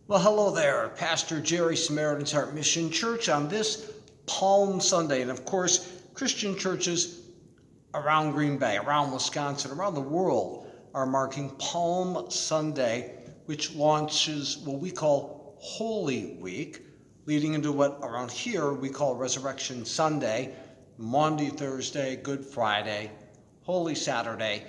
Well, hello there, Pastor Jerry, Samaritan's Heart Mission Church on this Palm Sunday. And of course, Christian churches around Green Bay, around Wisconsin, around the world are marking Palm Sunday, which launches what we call Holy Week, leading into what around here we call Resurrection Sunday, Maundy Thursday, Good Friday, Holy Saturday,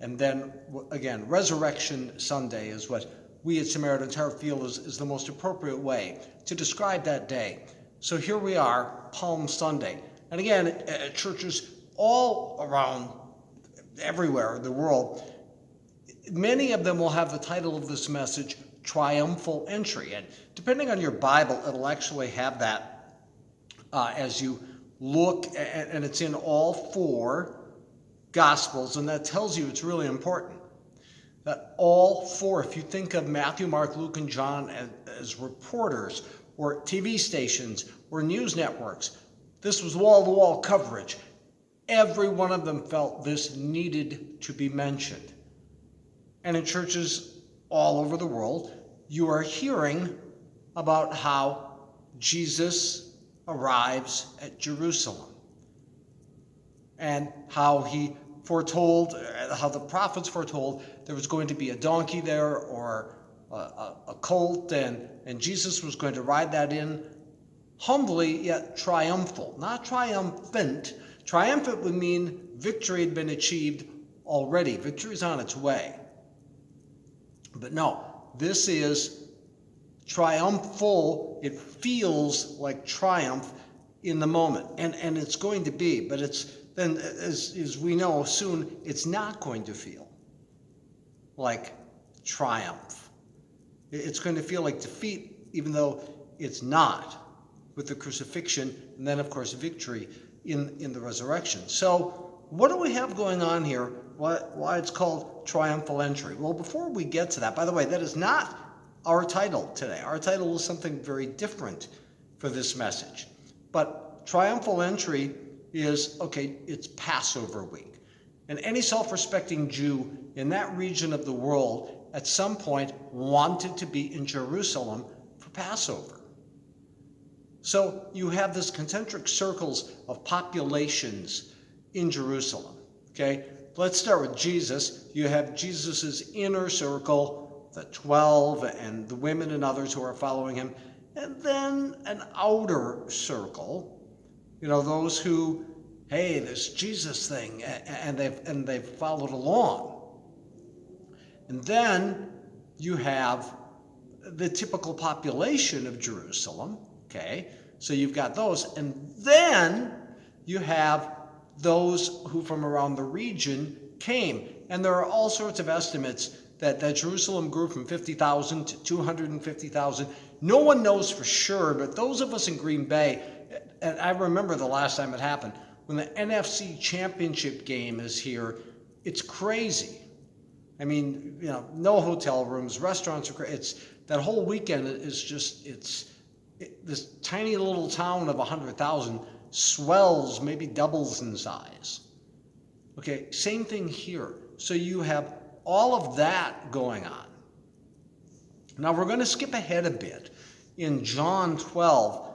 and then again, Resurrection Sunday is what we at Samaritan's Heart feel is the most appropriate way to describe that day. So here we are, Palm Sunday. And again, at churches all around, everywhere in the world, many of them will have the title of this message, Triumphal Entry. And depending on your Bible, it'll actually have that as you look, and it's in all four Gospels, and that tells you it's really important. That all four, if you think of Matthew, Mark, Luke, and John as reporters or TV stations or news networks, this was wall-to-wall coverage. Every one of them felt this needed to be mentioned. And in churches all over the world, you are hearing about how Jesus arrives at Jerusalem and how he foretold, how the prophets foretold there was going to be a donkey there or a colt, and Jesus was going to ride that in humbly yet triumphal. Not triumphant. Triumphant would mean victory had been achieved already. Victory is on its way. But no, this is triumphal. It feels like triumph in the moment, and it's going to be, but it's then, as we know soon, it's not going to feel like triumph. It's going to feel like defeat, even though it's not, with the crucifixion, and then, of course, victory in the resurrection. So what do we have going on here? Why it's called Triumphal Entry? Well, before we get to that, by the way, that is not our title today. Our title is something very different for this message. But Triumphal Entry is, okay, it's Passover week. And any self-respecting Jew in that region of the world at some point wanted to be in Jerusalem for Passover. So you have this concentric circles of populations in Jerusalem, okay? Let's start with Jesus. You have Jesus's inner circle, the 12 and the women and others who are following him, and then an outer circle, those who, hey, this Jesus thing, and they've followed along. And then you have the typical population of Jerusalem, okay? So you've got those. And then you have those who from around the region came. And there are all sorts of estimates that Jerusalem grew from 50,000 to 250,000. No one knows for sure, but those of us in Green Bay, and I remember the last time it happened, when the NFC Championship game is here, it's crazy. I mean, no hotel rooms, restaurants are crazy. That whole weekend is just, this tiny little town of 100,000 swells, maybe doubles in size. Okay, same thing here. So you have all of that going on. Now we're going to skip ahead a bit. In John 12,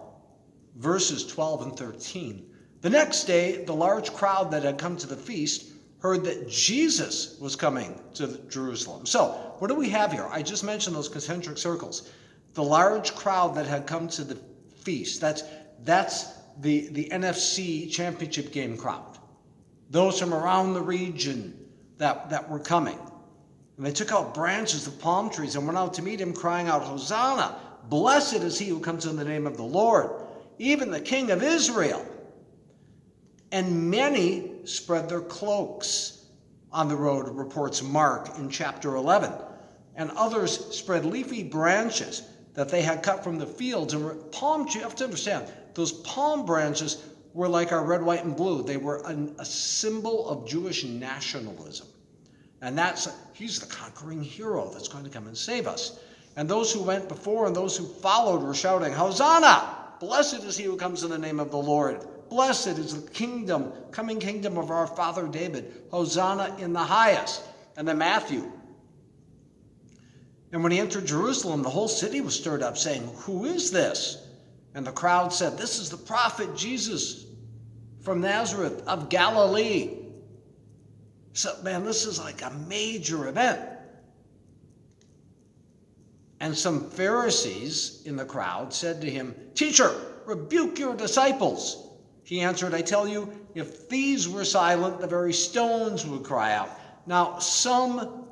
verses 12 and 13, the next day, the large crowd that had come to the feast heard that Jesus was coming to Jerusalem. So, what do we have here? I just mentioned those concentric circles. The large crowd that had come to the feast, that's the NFC Championship game crowd. Those from around the region that were coming. And they took out branches of palm trees and went out to meet him, crying out, Hosanna! Blessed is he who comes in the name of the Lord, even the King of Israel. And many spread their cloaks on the road, reports Mark in chapter 11. And others spread leafy branches that they had cut from the fields. And palm trees, you have to understand, those palm branches were like our red, white, and blue. They were a symbol of Jewish nationalism. And he's the conquering hero that's going to come and save us. And those who went before and those who followed were shouting, Hosanna! Blessed is he who comes in the name of the Lord. Blessed is the coming kingdom of our father David. Hosanna in the highest. And then Matthew And when he entered Jerusalem, the whole city was stirred up, saying, "Who is this?" And the crowd said, "This is the prophet Jesus from Nazareth of Galilee." So, man, this is like a major event. And some Pharisees in the crowd said to him, "Teacher, rebuke your disciples." He answered, "I tell you, if these were silent, the very stones would cry out." Now, some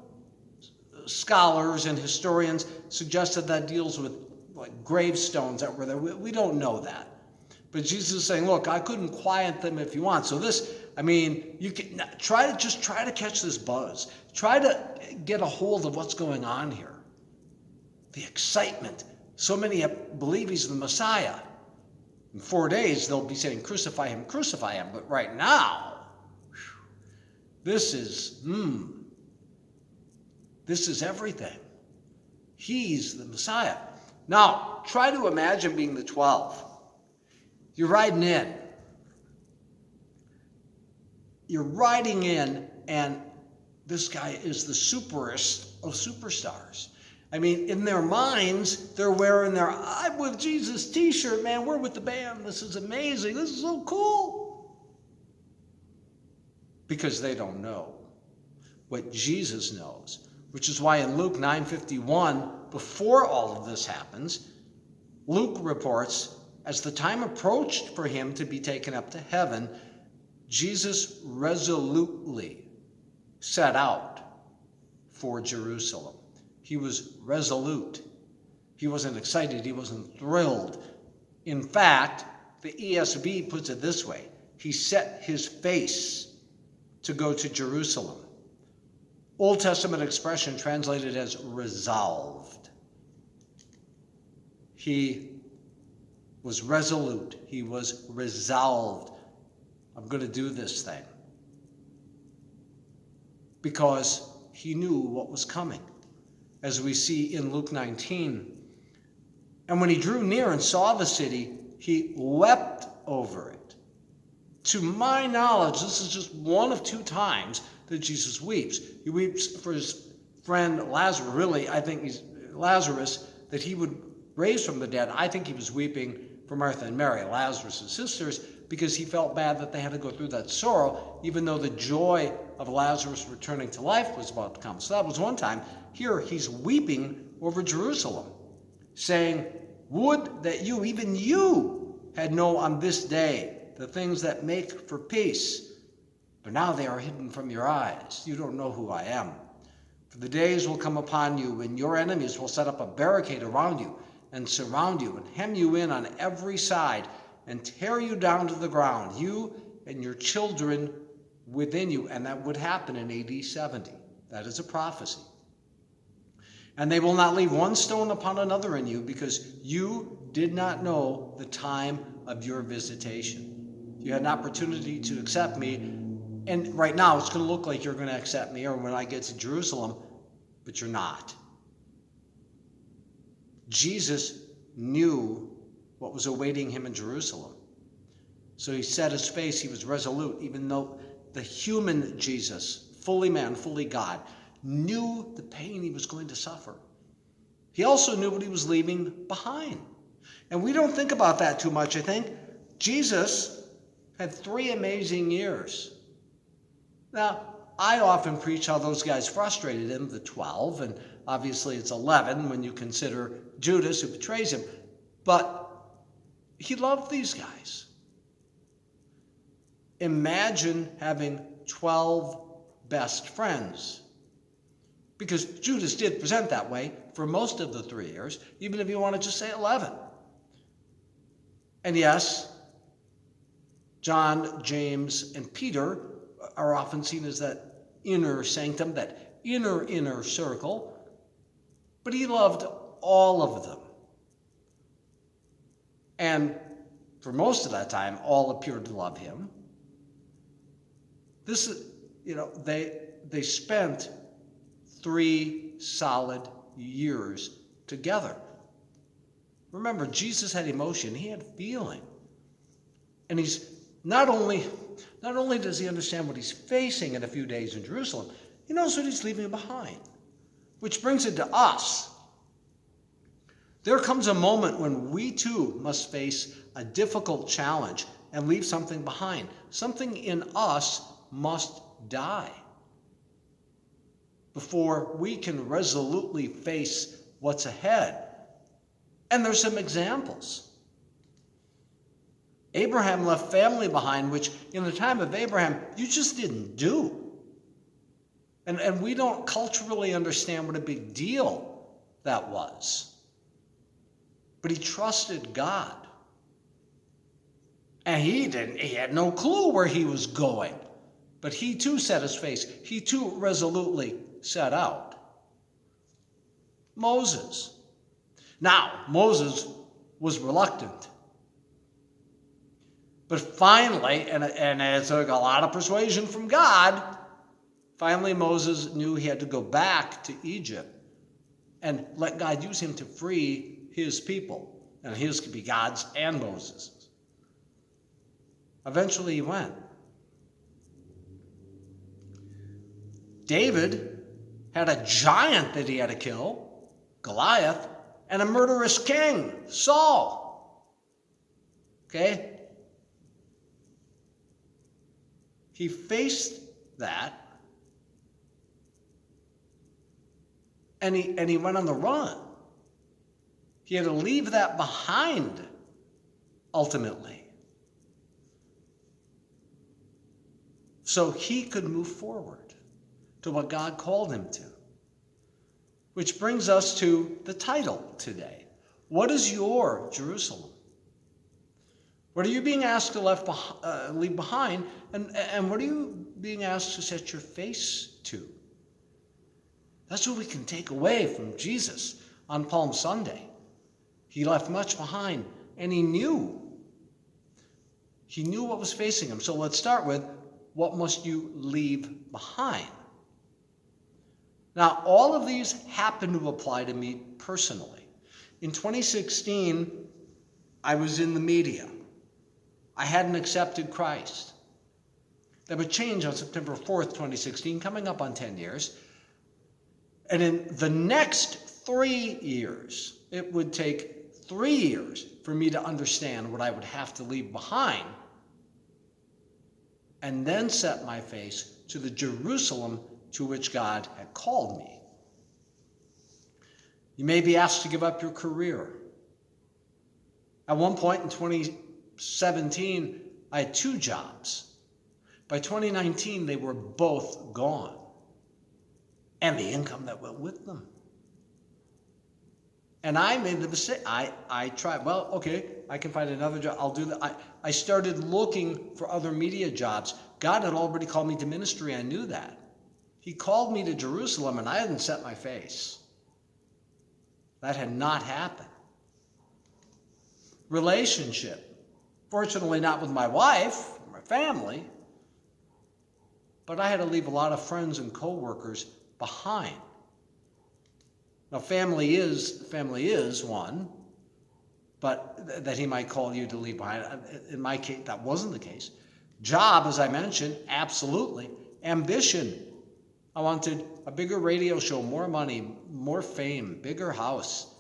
scholars and historians suggested that deals with like gravestones that were there. We don't know that. But Jesus is saying, look, I couldn't quiet them if you want. So this, I mean, you can try to catch this buzz. Try to get a hold of what's going on here. The excitement. So many believe he's the Messiah. In 4 days, they'll be saying, crucify him, crucify him. But right now, this is everything. He's the Messiah. Now, try to imagine being the 12. You're riding in. You're riding in, and this guy is the superest of superstars. I mean, in their minds, they're wearing their "I'm with Jesus" t-shirt. Man, we're with the band. This is amazing. This is so cool. Because they don't know what Jesus knows, which is why in Luke 9:51, before all of this happens, Luke reports, as the time approached for him to be taken up to heaven, Jesus resolutely set out for Jerusalem. He was resolute. He wasn't excited. He wasn't thrilled. In fact, the ESV puts it this way: he set his face to go to Jerusalem. Old Testament expression translated as resolved. He was resolute. He was resolved. I'm going to do this thing. Because he knew what was coming, as we see in Luke 19. And when he drew near and saw the city, he wept over it. To my knowledge, this is just one of 2 times that Jesus weeps. He weeps for his friend Lazarus. Really, I think he's Lazarus, that he would raise from the dead. I think he was weeping for Martha and Mary, Lazarus' sisters, because he felt bad that they had to go through that sorrow, even though the joy of Lazarus returning to life was about to come. So that was one time. Here, he's weeping over Jerusalem, saying, "Would that you, even you, had known on this day the things that make for peace. But now they are hidden from your eyes. You don't know who I am. For the days will come upon you when your enemies will set up a barricade around you and surround you and hem you in on every side and tear you down to the ground, you and your children within you." And that would happen in AD 70. That is a prophecy. "And they will not leave one stone upon another in you, because you did not know the time of your visitation." You had an opportunity to accept me, and right now it's going to look like you're going to accept me, or when I get to Jerusalem, but you're not. Jesus knew what was awaiting him in Jerusalem. So he set his face, he was resolute, even though the human Jesus, fully man, fully God, knew the pain he was going to suffer. He also knew what he was leaving behind. And we don't think about that too much, I think. Jesus had 3 amazing years. Now, I often preach how those guys frustrated him, the 12, and obviously it's 11 when you consider Judas who betrays him. But he loved these guys. Imagine having 12 best friends. Because Judas did present that way for most of the 3 years, even if you want to just say 11. And yes, John, James, and Peter are often seen as that inner sanctum, that inner circle. But he loved all of them. And for most of that time, all appeared to love him. This is, they spent 3 solid years together. Remember, Jesus had emotion, he had feeling. And he's not only does he understand what he's facing in a few days in Jerusalem, he knows what he's leaving behind. Which brings it to us. There comes a moment when we too must face a difficult challenge and leave something behind. Something in us must die before we can resolutely face what's ahead. And there's some examples. Abraham left family behind, which in the time of Abraham, you just didn't do. And we don't culturally understand what a big deal that was. But he trusted God. And he had no clue where he was going. But he too set his face. He too resolutely set out. Moses. Now, Moses was reluctant. But finally, and it took a lot of persuasion from God, finally Moses knew he had to go back to Egypt and let God use him to free his people. And his could be God's and Moses'. Eventually he went. David had a giant that he had to kill, Goliath, and a murderous king, Saul. Okay? He faced that, and he went on the run. He had to leave that behind, ultimately, so he could move forward to what God called him to. Which brings us to the title today. What is your Jerusalem? What are you being asked to leave behind, and what are you being asked to set your face to? That's what we can take away from Jesus on Palm Sunday. He left much behind, and he knew what was facing him. So let's start with, what must you leave behind? Now, all of these happen to apply to me personally. In 2016, I was in the media. I hadn't accepted Christ. That would change on September 4th, 2016, coming up on 10 years. And in the next 3 years, it would take 3 years for me to understand what I would have to leave behind and then set my face to the Jerusalem to which God had called me. You may be asked to give up your career. At one point in 2017, I had 2 jobs. By 2019, they were both gone, and the income that went with them. And I made the mistake. I tried, well, okay, I can find another job. I'll do that. I started looking for other media jobs. God had already called me to ministry. I knew that. He called me to Jerusalem, and I hadn't set my face. That had not happened. Relationship. Fortunately, not with my wife, my family, but I had to leave a lot of friends and co-workers behind. Now, family is one, but that he might call you to leave behind. In my case, that wasn't the case. Job, as I mentioned, absolutely. Ambition. I wanted a bigger radio show, more money, more fame, bigger house.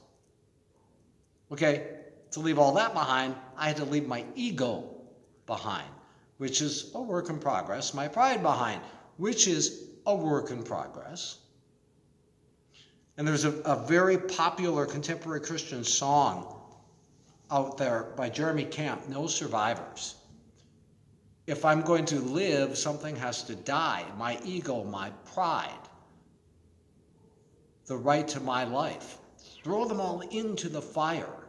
Okay, to leave all that behind, I had to leave my ego behind, which is a work in progress, my pride behind, which is a work in progress. And there's a very popular contemporary Christian song out there by Jeremy Camp, No Survivors. If I'm going to live, something has to die. My ego, my pride, the right to my life. Throw them all into the fire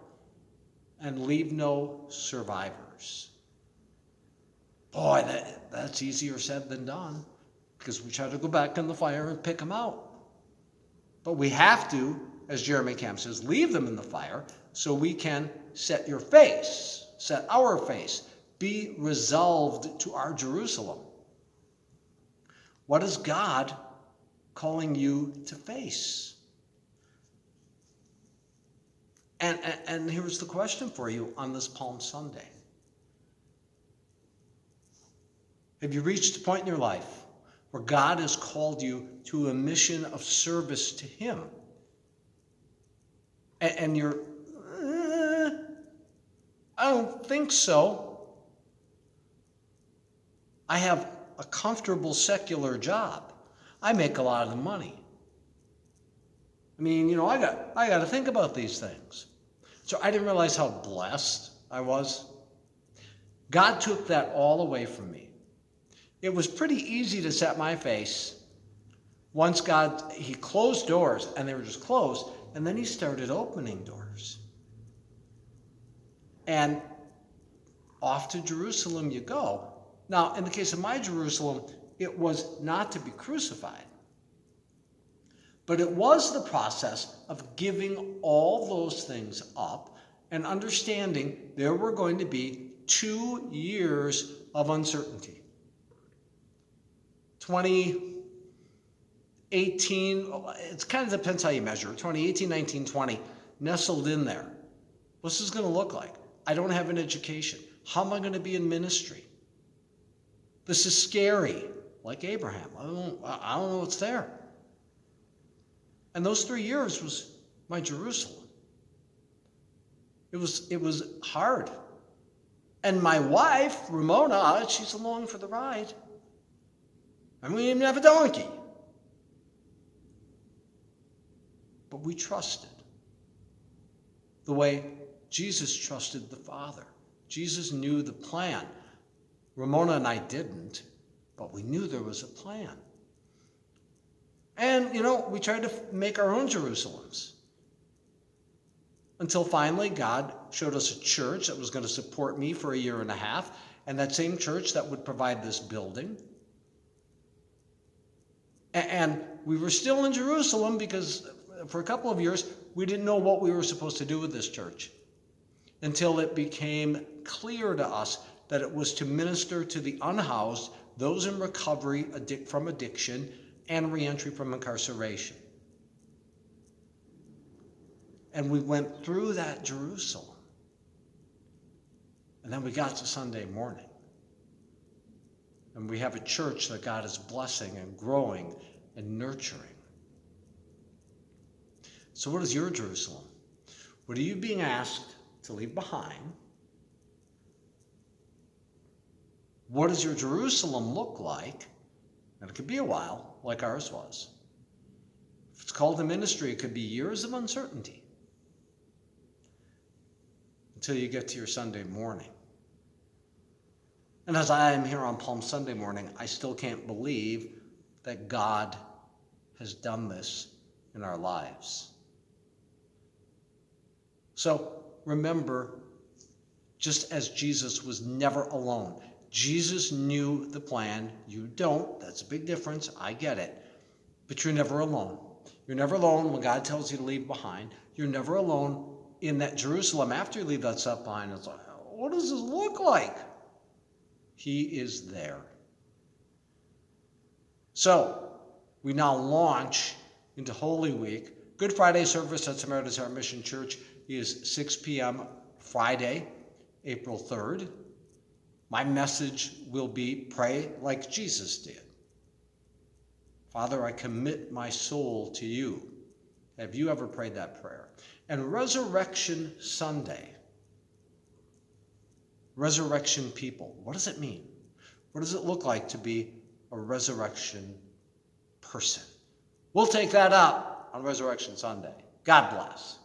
and leave no survivors. Boy, that's easier said than done, because we try to go back in the fire and pick them out. But we have to, as Jeremy Camp says, leave them in the fire so we can set our face, be resolved to our Jerusalem. What is God calling you to face? And here's the question for you on this Palm Sunday. Have you reached a point in your life where God has called you to a mission of service to Him? And you're I don't think so. I have a comfortable secular job. I make a lot of the money. I mean, I got to think about these things. So I didn't realize how blessed I was. God took that all away from me. It was pretty easy to set my face once he closed doors, and they were just closed, and then he started opening doors. And off to Jerusalem you go. Now, in the case of my Jerusalem, it was not to be crucified. But it was the process of giving all those things up and understanding there were going to be 2 years of uncertainty. 2018, it kind of depends how you measure it. 2018, 19, 20, nestled in there. What's this going to look like? I don't have an education. How am I going to be in ministry? This is scary, like Abraham. I don't know what's there. And those 3 years was my Jerusalem. It was hard. And my wife, Ramona, she's along for the ride. And we didn't even have a donkey. But we trusted the way Jesus trusted the Father. Jesus knew the plan. Ramona and I didn't, but we knew there was a plan. And, we tried to make our own Jerusalems. Until finally God showed us a church that was going to support me for 1.5 years, and that same church that would provide this building. And we were still in Jerusalem because for a couple of years we didn't know what we were supposed to do with this church until it became clear to us that it was to minister to the unhoused, those in recovery from addiction, and reentry from incarceration. And we went through that Jerusalem. And then we got to Sunday morning. And we have a church that God is blessing and growing and nurturing. So what is your Jerusalem? What are you being asked to leave behind? What does your Jerusalem look like? And it could be a while, like ours was. If it's called a ministry, it could be years of uncertainty until you get to your Sunday morning. And as I am here on Palm Sunday morning, I still can't believe that God has done this in our lives. So remember, just as Jesus was never alone, Jesus knew the plan. You don't. That's a big difference. I get it. But you're never alone. You're never alone when God tells you to leave behind. You're never alone in that Jerusalem after you leave that stuff behind. It's like, what does this look like? He is there. So we now launch into Holy Week. Good Friday service at Samaritan's Heart Mission Church is 6 p.m. Friday, April 3rd. My message will be pray like Jesus did. Father, I commit my soul to you. Have you ever prayed that prayer? And Resurrection Sunday, resurrection people, what does it mean? What does it look like to be a resurrection person? We'll take that up on Resurrection Sunday. God bless.